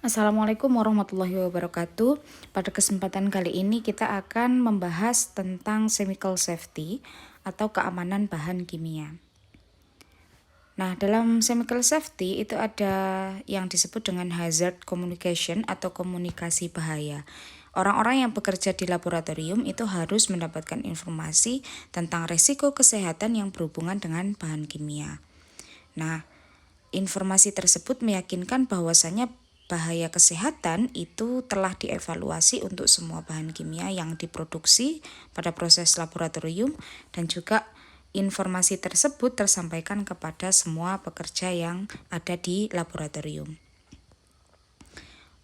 Assalamualaikum warahmatullahi wabarakatuh. Pada kesempatan kali ini kita akan membahas tentang chemical safety atau keamanan bahan kimia. Nah, dalam chemical safety itu ada yang disebut dengan hazard communication atau komunikasi bahaya. Orang-orang yang bekerja di laboratorium itu harus mendapatkan informasi tentang risiko kesehatan yang berhubungan dengan bahan kimia. Nah, informasi tersebut meyakinkan bahwasannya bahaya kesehatan itu telah dievaluasi untuk semua bahan kimia yang diproduksi pada proses laboratorium, dan juga informasi tersebut tersampaikan kepada semua pekerja yang ada di laboratorium.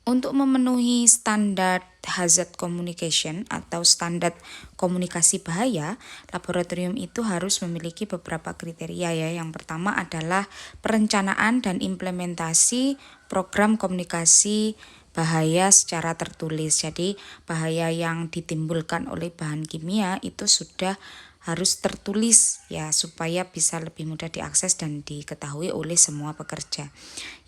Untuk memenuhi standar hazard communication atau standar komunikasi bahaya, laboratorium itu harus memiliki beberapa kriteria ya. Yang pertama adalah perencanaan dan implementasi program komunikasi bahaya secara tertulis. Jadi bahaya yang ditimbulkan oleh bahan kimia itu sudah harus tertulis ya, supaya bisa lebih mudah diakses dan diketahui oleh semua pekerja.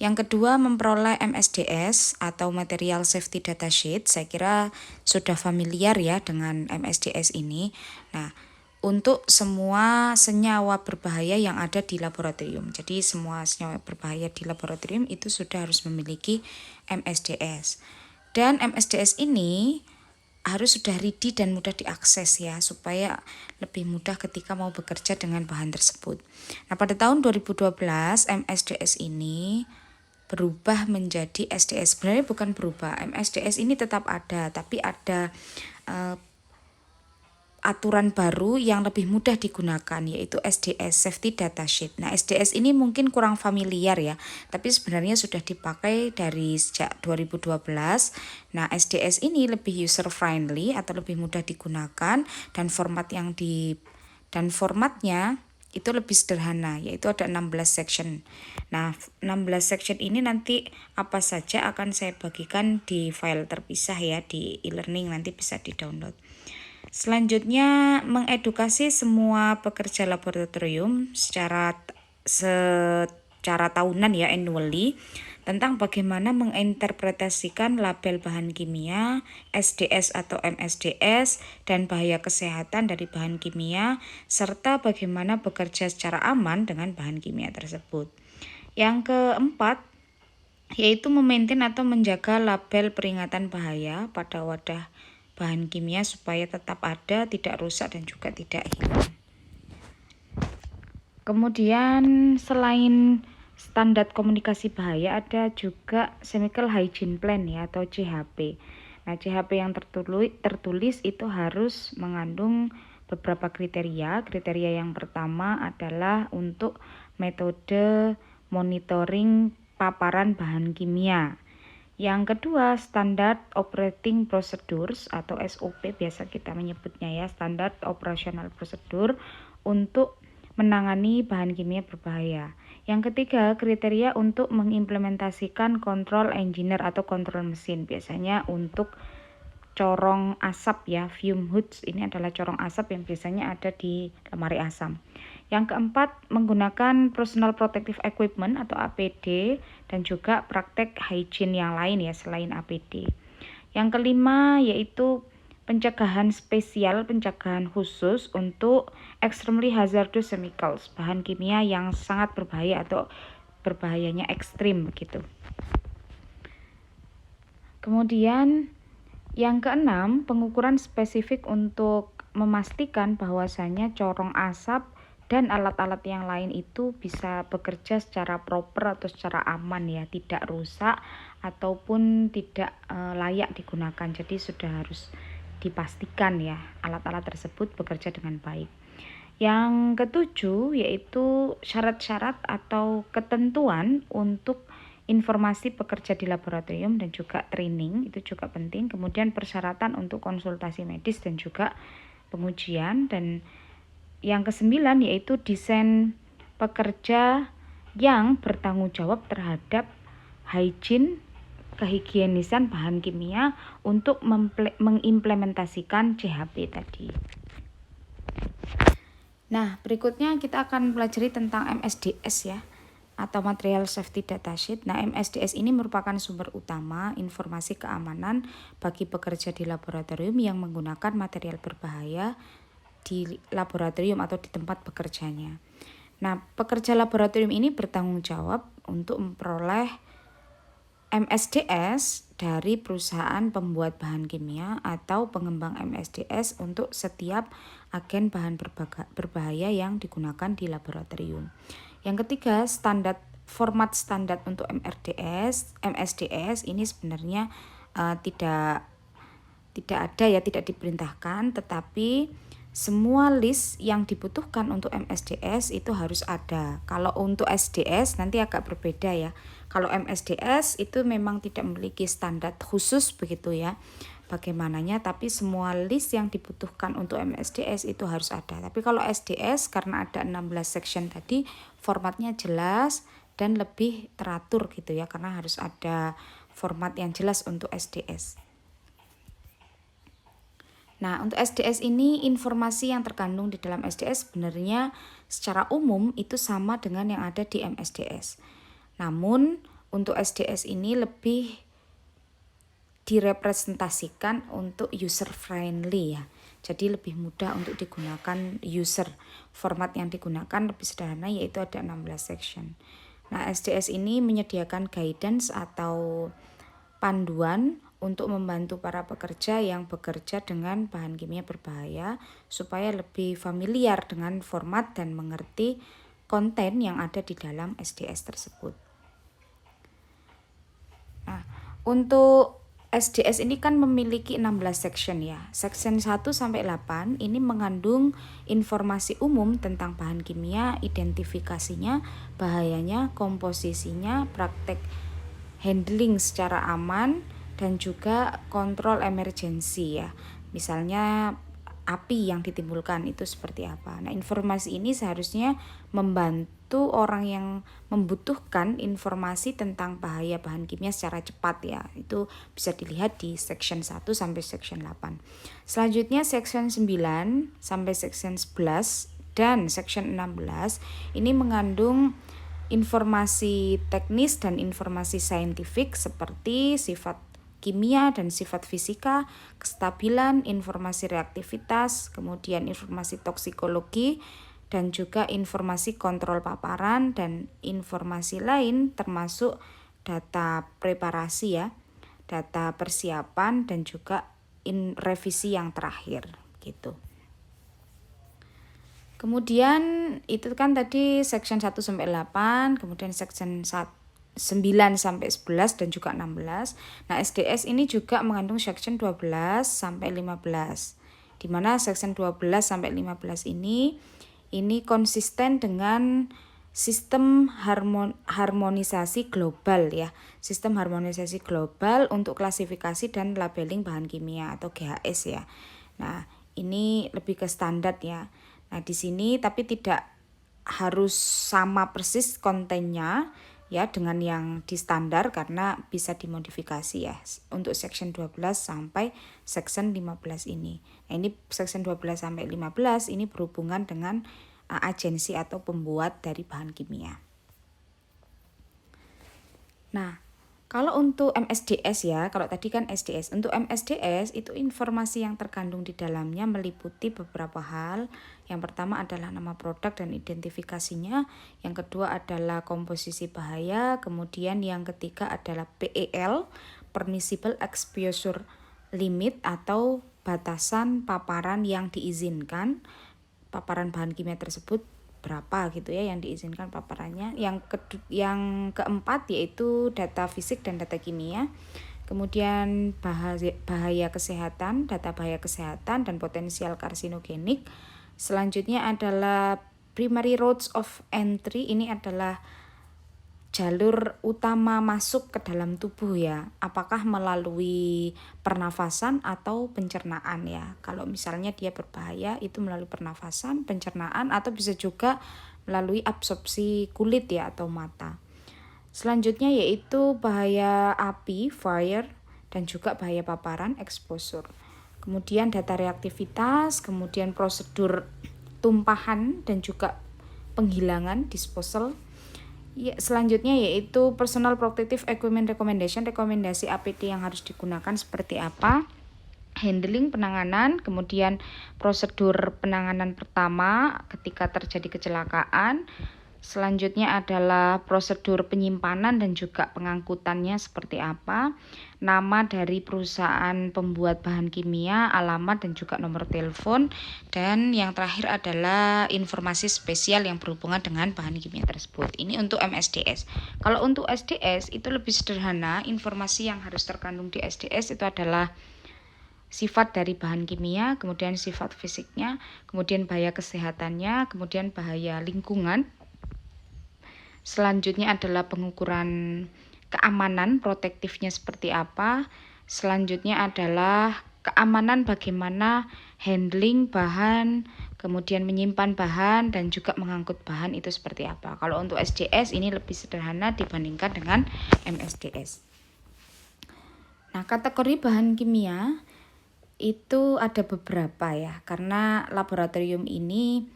Yang kedua, memperoleh MSDS atau Material Safety Data Sheet. Saya kira sudah familiar ya dengan MSDS ini. Nah, untuk semua senyawa berbahaya yang ada di laboratorium. Jadi semua senyawa berbahaya di laboratorium itu sudah harus memiliki MSDS. Dan MSDS ini harus sudah ready dan mudah diakses ya, supaya lebih mudah ketika mau bekerja dengan bahan tersebut. Nah, pada tahun 2012 MSDS ini berubah menjadi SDS. Sebenarnya bukan berubah, MSDS ini tetap ada, tapi ada aturan baru yang lebih mudah digunakan, yaitu SDS Safety Data Sheet. Nah, SDS ini mungkin kurang familiar ya, tapi sebenarnya sudah dipakai dari sejak 2012. Nah, SDS ini lebih user friendly atau lebih mudah digunakan, dan formatnya itu lebih sederhana, yaitu ada 16 section. Nah, 16 section ini nanti apa saja akan saya bagikan di file terpisah ya, di e-learning, nanti bisa di-download. Selanjutnya, mengedukasi semua pekerja laboratorium secara tahunan ya, annually, tentang bagaimana menginterpretasikan label bahan kimia, SDS atau MSDS, dan bahaya kesehatan dari bahan kimia, serta bagaimana bekerja secara aman dengan bahan kimia tersebut. Yang keempat, yaitu memaintain atau menjaga label peringatan bahaya pada wadah bahan kimia supaya tetap ada, tidak rusak, dan juga tidak hilang. Kemudian selain standar komunikasi bahaya, ada juga Chemical Hygiene Plan ya, atau CHP. Nah, CHP yang tertulis itu harus mengandung beberapa kriteria. Kriteria yang pertama adalah untuk metode monitoring paparan bahan kimia. Yang kedua, Standard Operating Procedures atau SOP biasa kita menyebutnya ya, Standard Operational Procedure untuk menangani bahan kimia berbahaya. Yang ketiga, kriteria untuk mengimplementasikan control engineer atau kontrol mesin, biasanya untuk corong asap ya, fume hoods. Ini adalah corong asap yang biasanya ada di lemari asam. Yang keempat, menggunakan personal protective equipment atau APD, dan juga praktek hygiene yang lain ya selain APD. Yang kelima, yaitu pencegahan spesial, pencegahan khusus untuk extremely hazardous chemicals, bahan kimia yang sangat berbahaya atau berbahayanya ekstrim begitu. Kemudian yang keenam, pengukuran spesifik untuk memastikan bahwasannya corong asap dan alat-alat yang lain itu bisa bekerja secara proper atau secara aman ya, tidak rusak ataupun tidak layak digunakan. Jadi sudah harus dipastikan ya alat-alat tersebut bekerja dengan baik. Yang ketujuh, yaitu syarat-syarat atau ketentuan untuk informasi pekerja di laboratorium dan juga training, itu juga penting. Kemudian persyaratan untuk konsultasi medis dan juga pengujian. Dan yang kesembilan, yaitu desain pekerja yang bertanggung jawab terhadap hygiene, kehigienisan bahan kimia untuk mengimplementasikan CHP tadi. Nah, berikutnya kita akan pelajari tentang MSDS ya. atau Material Safety Datasheet. Nah, MSDS ini merupakan sumber utama informasi keamanan bagi pekerja di laboratorium yang menggunakan material berbahaya di laboratorium atau di tempat bekerjanya. Nah, pekerja laboratorium ini bertanggung jawab untuk memperoleh MSDS dari perusahaan pembuat bahan kimia atau pengembang MSDS untuk setiap agen bahan berbahaya yang digunakan di laboratorium. Yang ketiga, format standar untuk MSDS ini sebenarnya tidak ada ya, tidak diperintahkan, tetapi semua list yang dibutuhkan untuk MSDS itu harus ada. Kalau untuk SDS nanti agak berbeda ya. Kalau MSDS itu memang tidak memiliki standar khusus begitu ya. Bagaimananya, tapi semua list yang dibutuhkan untuk MSDS itu harus ada. Tapi kalau SDS karena ada 16 section tadi, formatnya jelas dan lebih teratur gitu ya, karena harus ada format yang jelas untuk SDS. Nah, untuk SDS ini informasi yang terkandung di dalam SDS sebenarnya secara umum itu sama dengan yang ada di MSDS. Namun, untuk SDS ini lebih direpresentasikan untuk user friendly ya. Jadi lebih mudah untuk digunakan user. Format yang digunakan lebih sederhana, yaitu ada 16 section. Nah, SDS ini menyediakan guidance atau panduan untuk membantu para pekerja yang bekerja dengan bahan kimia berbahaya supaya lebih familiar dengan format dan mengerti konten yang ada di dalam SDS tersebut. Nah, untuk SDS ini kan memiliki 16 section ya. Section 1 sampai 8 ini mengandung informasi umum tentang bahan kimia, identifikasinya, bahayanya, komposisinya, praktek handling secara aman, dan juga kontrol emergensi ya. Misalnya api yang ditimbulkan itu seperti apa. Nah, informasi ini seharusnya membantu orang yang membutuhkan informasi tentang bahaya bahan kimia secara cepat ya. Itu bisa dilihat di section 1 sampai section 8. Selanjutnya section 9 sampai section 11 dan section 16 ini mengandung informasi teknis dan informasi saintifik seperti sifat kimia dan sifat fisika, kestabilan, informasi reaktivitas, kemudian informasi toksikologi, dan juga informasi kontrol paparan dan informasi lain termasuk data preparasi ya, data persiapan dan juga revisi yang terakhir gitu. Kemudian itu kan tadi section 1 sampai 8, kemudian section 9 sampai 11 dan juga 16. Nah, SDS ini juga mengandung section 12 sampai 15. Di mana section 12 sampai 15 ini konsisten dengan sistem harmonisasi global ya. Sistem harmonisasi global untuk klasifikasi dan labeling bahan kimia atau GHS ya. Nah, ini lebih ke standar ya. Nah, di sini tapi tidak harus sama persis kontennya ya dengan yang di standar karena bisa dimodifikasi ya untuk section 12 sampai section 15 ini. Nah, ini section 12 sampai 15 ini berhubungan dengan agensi atau pembuat dari bahan kimia. Nah, kalau untuk MSDS ya, kalau tadi kan SDS, untuk MSDS itu informasi yang terkandung di dalamnya meliputi beberapa hal. Yang pertama adalah nama produk dan identifikasinya, yang kedua adalah komposisi bahaya, kemudian yang ketiga adalah PEL, Permissible Exposure Limit atau batasan paparan yang diizinkan. Paparan bahan kimia tersebut berapa gitu ya yang diizinkan paparannya. Yang keempat yaitu data fisik dan data kimia. Kemudian bahaya kesehatan, data bahaya kesehatan dan potensial karsinogenik. Selanjutnya adalah primary routes of entry, ini adalah jalur utama masuk ke dalam tubuh ya. Apakah melalui pernafasan atau pencernaan ya. Kalau misalnya dia berbahaya itu melalui pernafasan, pencernaan atau bisa juga melalui absorpsi kulit ya atau mata. Selanjutnya yaitu bahaya api, fire, dan juga bahaya paparan, exposure. Kemudian data reaktivitas, kemudian prosedur tumpahan dan juga penghilangan, disposal. Ya, selanjutnya yaitu Personal Protective Equipment Recommendation, rekomendasi APD yang harus digunakan seperti apa. Handling penanganan, kemudian prosedur penanganan pertama ketika terjadi kecelakaan. Selanjutnya adalah prosedur penyimpanan dan juga pengangkutannya seperti apa, nama dari perusahaan pembuat bahan kimia, alamat dan juga nomor telepon, dan yang terakhir adalah informasi spesial yang berhubungan dengan bahan kimia tersebut. Ini untuk MSDS. Kalau untuk SDS itu lebih sederhana, informasi yang harus terkandung di SDS itu adalah sifat dari bahan kimia, kemudian sifat fisiknya, kemudian bahaya kesehatannya, kemudian bahaya lingkungan. Selanjutnya adalah pengukuran keamanan protektifnya seperti apa. Selanjutnya adalah keamanan bagaimana handling bahan, kemudian menyimpan bahan dan juga mengangkut bahan itu seperti apa. Kalau untuk SDS ini lebih sederhana dibandingkan dengan MSDS. Nah, kategori bahan kimia itu ada beberapa ya, karena laboratorium ini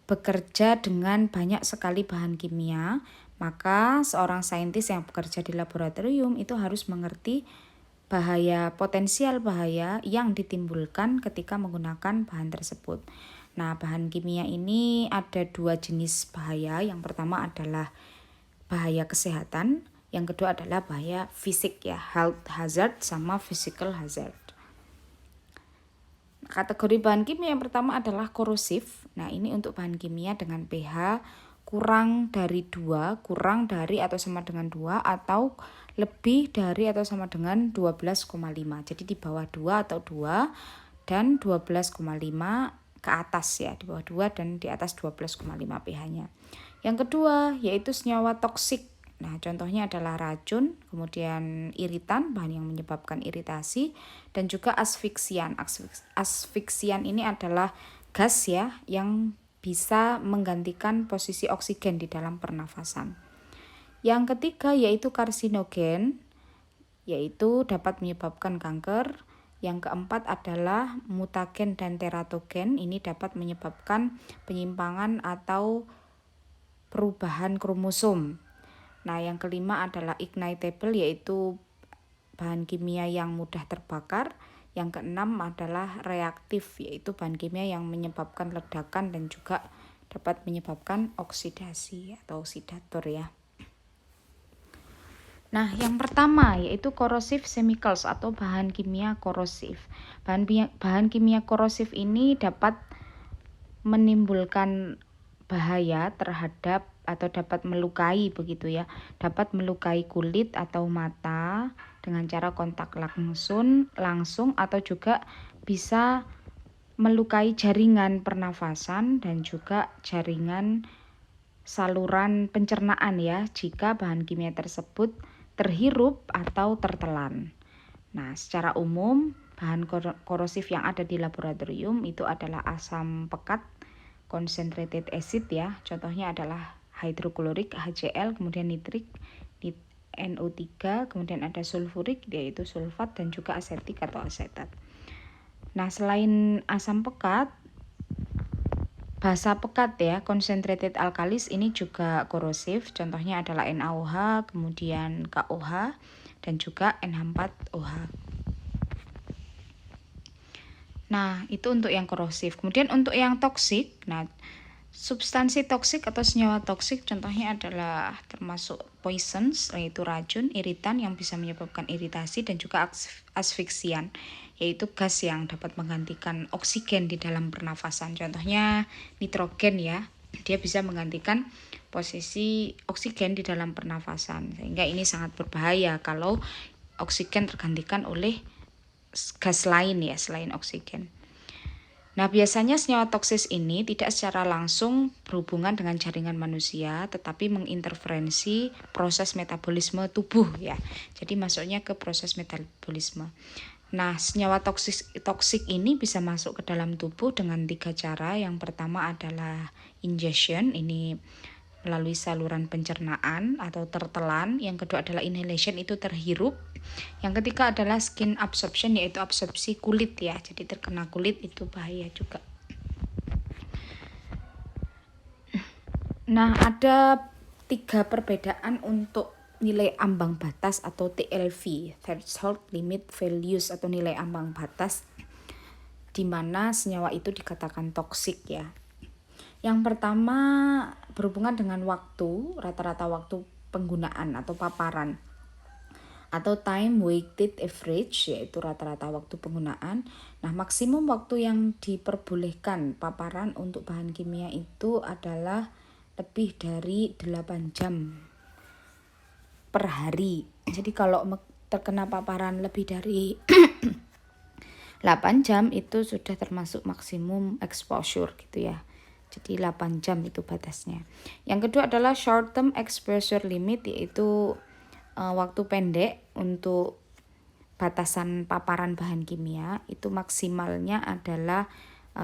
bekerja dengan banyak sekali bahan kimia, maka seorang saintis yang bekerja di laboratorium itu harus mengerti potensial bahaya yang ditimbulkan ketika menggunakan bahan tersebut. Nah, bahan kimia ini ada 2 jenis bahaya. Yang pertama adalah bahaya kesehatan, yang kedua adalah bahaya fisik ya, health hazard sama physical hazard. Kategori bahan kimia yang pertama adalah korosif. Nah, ini untuk bahan kimia dengan pH kurang dari 2, kurang dari atau sama dengan 2, atau lebih dari atau sama dengan 12,5. Jadi di bawah 2 atau 2 dan 12,5 ke atas ya, di bawah 2 dan di atas 12,5 pH-nya. Yang kedua yaitu senyawa toksik. Nah, contohnya adalah racun, kemudian iritan, bahan yang menyebabkan iritasi, dan juga asfiksian. Asfiksian ini adalah gas ya yang bisa menggantikan posisi oksigen di dalam pernafasan. Yang ketiga yaitu karsinogen, yaitu dapat menyebabkan kanker. Yang keempat adalah mutagen dan teratogen, ini dapat menyebabkan penyimpangan atau perubahan kromosom. Nah, yang kelima adalah ignitable, yaitu bahan kimia yang mudah terbakar. Yang keenam adalah reaktif, yaitu bahan kimia yang menyebabkan ledakan dan juga dapat menyebabkan oksidasi atau oksidator ya. Nah, yang pertama yaitu corrosive chemicals atau bahan kimia korosif. Bahan kimia korosif ini dapat menimbulkan bahaya terhadap atau dapat melukai begitu ya, dapat melukai kulit atau mata dengan cara kontak langsung atau juga bisa melukai jaringan pernafasan dan juga jaringan saluran pencernaan ya, jika bahan kimia tersebut terhirup atau tertelan. Nah, secara umum bahan korosif yang ada di laboratorium itu adalah asam pekat, concentrated acid ya, contohnya adalah hidroklorik HCl, kemudian nitrik NO3, kemudian ada sulfurik yaitu sulfat, dan juga asetik atau asetat. Nah, selain asam pekat, basa pekat ya, concentrated alkalis ini juga korosif, contohnya adalah NaOH, kemudian KOH, dan juga NH4OH. Nah, itu untuk yang korosif. Kemudian untuk yang toksik, nah substansi toksik atau senyawa toksik contohnya adalah termasuk poisons, yaitu racun, iritan yang bisa menyebabkan iritasi, dan juga asfiksian, yaitu gas yang dapat menggantikan oksigen di dalam pernafasan. Contohnya nitrogen ya, dia bisa menggantikan posisi oksigen di dalam pernafasan, sehingga ini sangat berbahaya kalau oksigen tergantikan oleh gas lain ya selain oksigen. Nah, biasanya senyawa toksis ini tidak secara langsung berhubungan dengan jaringan manusia, tetapi menginterferensi proses metabolisme tubuh ya. Jadi masuknya ke proses metabolisme. Nah, senyawa toksik ini bisa masuk ke dalam tubuh dengan 3 cara. Yang pertama adalah ingestion, ini melalui saluran pencernaan atau tertelan. Yang kedua adalah inhalation, itu terhirup. Yang ketiga adalah skin absorption, yaitu absorpsi kulit ya, jadi terkena kulit itu bahaya juga. Nah, ada 3 perbedaan untuk nilai ambang batas atau TLV, threshold limit values, atau nilai ambang batas di mana senyawa itu dikatakan toksik ya. Yang pertama berhubungan dengan waktu, rata-rata waktu penggunaan atau paparan, atau time weighted average, yaitu rata-rata waktu penggunaan. Nah, maksimum waktu yang diperbolehkan paparan untuk bahan kimia itu adalah lebih dari 8 jam per hari. Jadi kalau terkena paparan lebih dari 8 jam itu sudah termasuk maksimum exposure gitu ya. Jadi 8 jam itu batasnya. Yang kedua adalah short term exposure limit, yaitu waktu pendek untuk batasan paparan bahan kimia itu maksimalnya adalah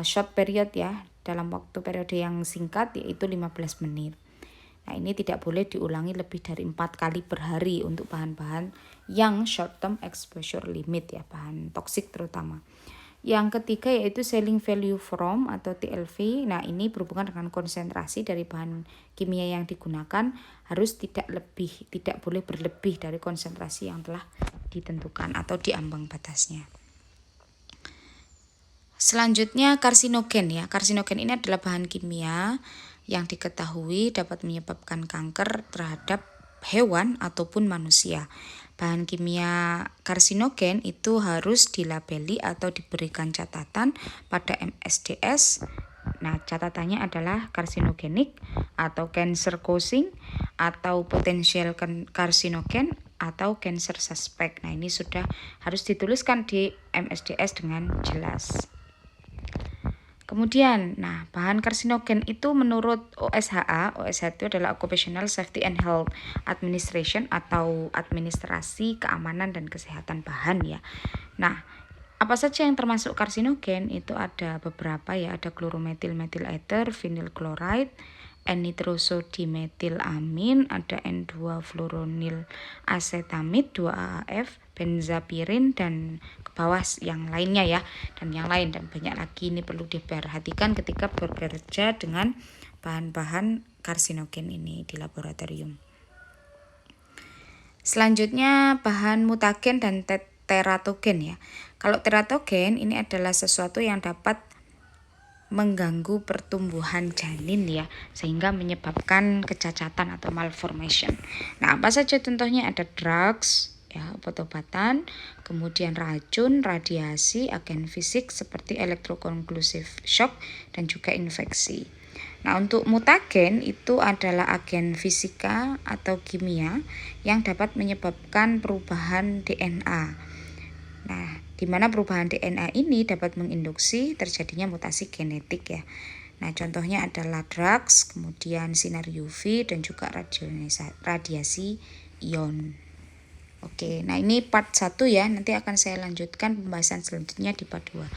short period ya, dalam waktu periode yang singkat yaitu 15 menit. Nah, ini tidak boleh diulangi lebih dari 4 kali per hari untuk bahan-bahan yang short term exposure limit ya, bahan toksik terutama. Yang ketiga yaitu selling value from atau TLV. Nah, ini berhubungan dengan konsentrasi dari bahan kimia yang digunakan, harus tidak boleh berlebih dari konsentrasi yang telah ditentukan atau diambang batasnya. Selanjutnya karsinogen ya. Karsinogen ini adalah bahan kimia yang diketahui dapat menyebabkan kanker terhadap hewan ataupun manusia. Bahan kimia karsinogen itu harus dilabeli atau diberikan catatan pada MSDS. Nah, catatannya adalah karsinogenik atau cancer causing atau potential karsinogen atau cancer suspect. Nah, ini sudah harus dituliskan di MSDS dengan jelas. Kemudian, bahan karsinogen itu menurut OSHA itu adalah Occupational Safety and Health Administration atau administrasi keamanan dan kesehatan bahan ya. Nah, apa saja yang termasuk karsinogen itu ada beberapa ya, ada chloromethyl methyl ether, vinyl chloride, N-nitrosodimethylamin, ada N2-fluoronyl asetamid, 2-AAF, benzapirin, dan ke bawah yang lainnya ya, dan yang lain dan banyak lagi. Ini perlu diperhatikan ketika bekerja dengan bahan-bahan karsinogen ini di laboratorium. Selanjutnya bahan mutagen dan teratogen ya. Kalau teratogen ini adalah sesuatu yang dapat mengganggu pertumbuhan janin ya, sehingga menyebabkan kecacatan atau malformation. Nah, apa saja contohnya? Ada drugs ya, obat-obatan, kemudian racun, radiasi, agen fisik seperti electroconvulsive shock, dan juga infeksi. Nah, untuk mutagen itu adalah agen fisika atau kimia yang dapat menyebabkan perubahan DNA. Nah, di mana perubahan DNA ini dapat menginduksi terjadinya mutasi genetik ya. Nah, contohnya adalah drugs, kemudian sinar UV, dan juga radiasi ion. Oke, nah ini part 1 ya. Nanti akan saya lanjutkan pembahasan selanjutnya di part 2.